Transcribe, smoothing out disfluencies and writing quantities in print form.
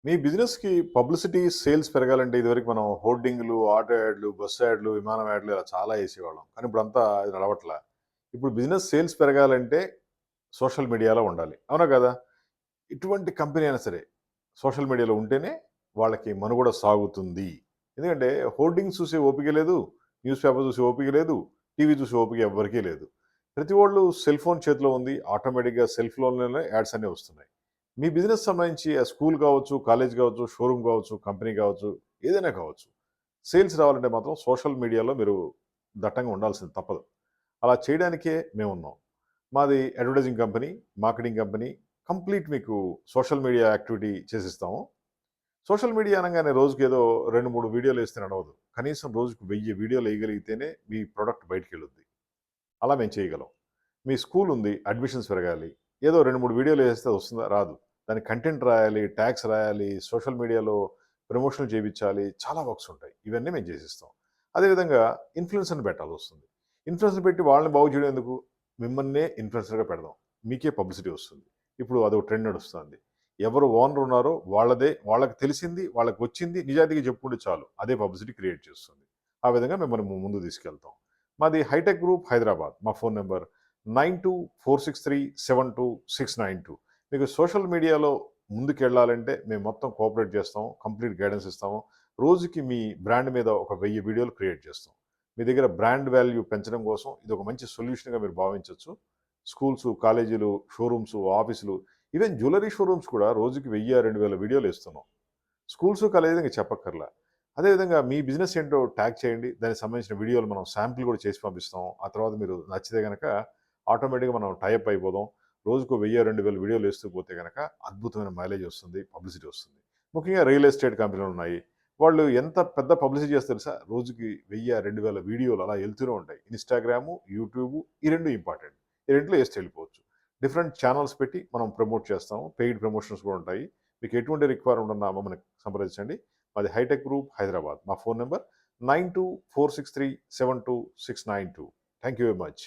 మీ బిజినెస్‌కి publicity, sales పెరగాలంటే ఇదివరకు మనం హోర్డింగ్‌లు, ఆటో యాడ్‌లు, బస్సు యాడ్‌లు, విమానం యాడ్‌లు ఇలా చాలా ఏసేవాళ్ళం. కానీ ఇప్పుడంతా అది నడవట్లా. ఇప్పుడు బిజినెస్ సేల్స్ పెరగాలంటే సోషల్ మీడియాలో ఉండాలి. అవునా కదా? ఎటువంటి కంపెనీ అయినా సరే సోషల్ మీడియాలో ఉంటేనే వాళ్ళకి మనుగడ సాగుతుంది. ఎందుకంటే హోర్డింగ్స్ చూసే ఓపిక లేదు, న్యూస్ పేపర్ చూసే ఓపిక లేదు, టీవీ చూసే ఓపిక ఎవ్వరికీ లేదు. ప్రతి వోళ్ళు సెల్ ఫోన్ చేతిలో ఉంది. ఆటోమేటిక్‌గా సెల్ఫ్‌లోనే యాడ్స్ అన్నీ వస్తున్నాయి. మీ బిజినెస్ సంబంధించి స్కూల్ కావచ్చు, కాలేజ్ కావచ్చు, షోరూమ్ కావచ్చు, కంపెనీ కావచ్చు, ఏదైనా కావచ్చు. సేల్స్ రావాలంటే మాత్రం సోషల్ మీడియాలో మీరు దట్టంగా ఉండాల్సింది తప్పదు. అలా చేయడానికే మేమున్నాం. మాది advertising company, marketing company. Complete మీకు సోషల్ మీడియా యాక్టివిటీ చేసిస్తాము. సోషల్ మీడియా అనంగానే రోజుకేదో 2, 3 వీడియోలేస్తే నడవదు. కనీసం రోజుకు 1000 వీడియోలేయగలిగితేనే మీ ప్రొడక్ట్ బయటికెళ్ళుద్ది. అలా మేము చేయగలం. మీ స్కూల్ ఉంది, అడ్మిషన్స్ పెరగాలి. ఏదో 2, 3 వీడియోలేస్తే వస్తుందా? రాదు. దానికి కంటెంట్ రాయాలి, ట్యాగ్స్ రాయాలి, సోషల్ మీడియాలో ప్రమోషన్‌లు చేపించాలి. చాలా వర్క్స్ ఉంటాయి. ఇవన్నీ మేము చేసిస్తాం. అదేవిధంగా ఇన్‌ఫ్లుయెన్సర్‌ని పెట్టాల్సొస్తుంది. ఇన్‌ఫ్లుయెన్సర్ పెట్టి వాళ్ళని బాగు చేయడం ఎందుకు? మిమ్మల్నే ఇన్‌ఫ్లుయెన్సర్‌గా పెడదాం. మీకే పబ్లిసిటీ వస్తుంది. ఇప్పుడు అదొక ట్రెండ్ నడుస్తుంది. ఎవరు ఓనర్ ఉన్నారో వాళ్ళదే, వాళ్ళకి తెలిసింది, వాళ్ళకి వచ్చింది నిజాయితీగా చెప్పుకుంటే చాలు. అదే పబ్లిసిటీ క్రియేట్ చేస్తుంది. ఆ విధంగా మిమ్మల్ని ముందుకు తీసుకెళ్తాం. మాది హైటెక్ గ్రూప్ హైదరాబాద్. మా ఫోన్ నంబర్ 9246372692. మీకు సోషల్ మీడియాలో ముందుకెళ్ళాలంటే మేము మొత్తం కోఆపరేట్ చేస్తాం. కంప్లీట్ గైడెన్స్ ఇస్తాము. రోజుకి మీ బ్రాండ్ మీద ఒక 1000 వీడియోలు క్రియేట్ చేస్తాం. మీ దగ్గర బ్రాండ్ వాల్యూ పెంచడం కోసం ఇది ఒక మంచి సొల్యూషన్‌గా మీరు భావించొచ్చు. స్కూల్సు, కాలేజీలు, షోరూమ్సు, ఆఫీసులు, ఈవెన్ జ్యువెల్లరీ షోరూమ్స్ కూడా రోజుకి 1000, 2000 వీడియోలు ఇస్తున్నాం. స్కూల్స్, కాలేజీలు ఇంక చెప్పక్కర్లా. అదేవిధంగా మీ బిజినెస్ ఏంటో ట్యాగ్ చేయండి. దానికి సంబంధించిన వీడియోలు మనం శాంపిల్ కూడా చేసి పంపిస్తాం. ఆ తర్వాత మీరు నచ్చితే గనక ఆటోమేటిక్‌గా మనం టై అప్ అయిపోదాం. రోజుకో 1000, 2000 వీడియోలు ఏస్తూ పోతే గనక అద్భుతమైన మైలేజ్ వస్తుంది. పబ్లిసిటీ వస్తుంది. ముఖ్యంగా రియల్ ఎస్టేట్ కంపెనీలున్నాయి. వాళ్ళు ఎంత పెద్ద పబ్లిసిటీ చేస్తారు తెలుసా? రోజుకి 1000, 2000 వీడియోలు అలా ఎళ్తూనే ఉంటాయి. ఇన్‌స్టాగ్రాము, యూట్యూబు ఈ 2 ఇంపార్టెంట్. ఈ రెండిట్లో ఏసి వెళ్ళిపోవచ్చు. డిఫరెంట్ ఛానెల్స్ పెట్టి మనం ప్రమోట్ చేస్తాము. పెయిడ్ ప్రమోషన్స్ కూడా ఉంటాయి. మీకు ఎటువంటి రిక్వైర్మెంట్ ఉన్నా మమ్మల్ని సంప్రదించండి. మాది హైటెక్ గ్రూప్ హైదరాబాద్. మా phone number 9246372692. Thank you very much.